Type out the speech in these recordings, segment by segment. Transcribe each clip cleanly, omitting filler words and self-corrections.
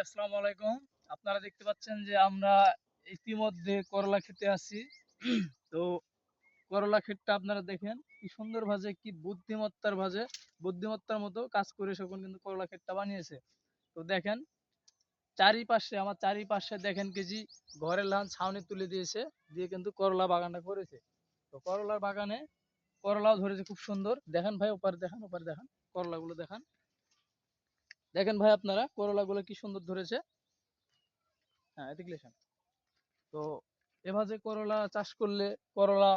আসসালামু আলাইকুম। আপনারা দেখতে পাচ্ছেন যে আমরা ইতিমধ্যে করলা খেতে আসছি। তো করলা ক্ষেতটা আপনারা দেখেন কি সুন্দর ভাবে কি বুদ্ধিমত্তার মতো কাজ করে সকল কিন্তু করলা ক্ষেতটা বানিয়েছে। তো দেখেন চারিপাশে আমার চারিপাশে দেখেন কেজি ঘরের লান ছাউনি তুলে দিয়েছে দিয়ে কিন্তু করলা বাগানটা করেছে। তো করলার বাগানে করলাও ধরেছে খুব সুন্দর। দেখেন ভাই ওপারে দেখান করলাগুলো দেখান। দেখেন ভাই আপনারা করলাগুলো কি সুন্দর ধরেছে। হ্যাঁ এদিকে এসেন। তো এভাবে করলা চাষ করলে করলা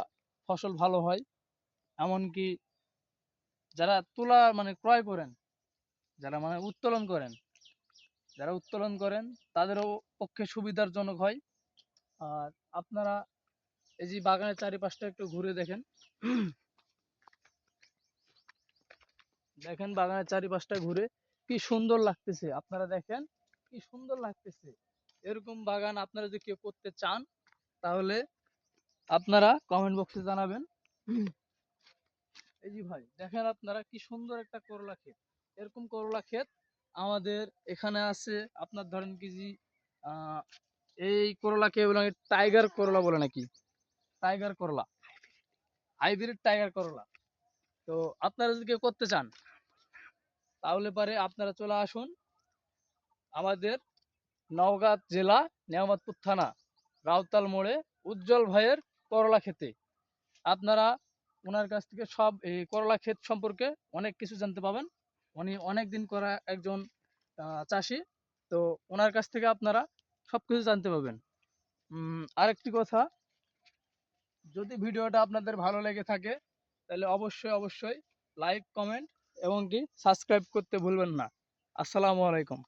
ফসল ভালো হয়। এমনকি যারা তুলা মানে ক্রয় করেন, যারা মানে উত্তোলন করেন তাদেরও পক্ষে সুবিধারজনক হয়। আর আপনারা এই যে বাগানের চারিপাশটা একটু ঘুরে দেখেন। দেখেন বাগানের চারিপাশটা ঘুরে কি সুন্দর লাগতেছে। আপনারা দেখেন কি সুন্দর লাগতেছে। এরকম বাগান আপনারা যদি কেউ করতে চান তাহলে আপনারা কমেন্ট বক্সে জানাবেন। এই জি ভাই দেখেন আপনারা কি সুন্দর একটা করলা ক্ষেত। এরকম করলা ক্ষেত আমাদের এখানে আছে। আপনার ধরেন কি জি আহ, এই করলাকে বলে টাইগার করলা বলে নাকি, টাইগার করলা, হাইব্রিড টাইগার করলা। তো আপনারা যদি কেউ করতে চান তাহলে পারে আপনারা চলে আসুন আমাদের নওগাঁ জেলা নেয়ামতপুর থানা রাউতাল মোড়ে উজ্জ্বল ভাইয়ের করলা খেতে। আপনারা ওনার কাছ থেকে সব এই করলা ক্ষেত সম্পর্কে অনেক কিছু জানতে পাবেন। উনি অনেক দিন করা একজন চাষি। তো ওনার কাছ থেকে আপনারা সবকিছু জানতে পাবেন। আরেকটি কথা, যদি ভিডিওটা আপনাদের ভালো লেগে থাকে তাহলে অবশ্যই লাইক কমেন্ট এবং কি সাবস্ক্রাইব করতে ভুলবেন না। আসসালামু আলাইকুম।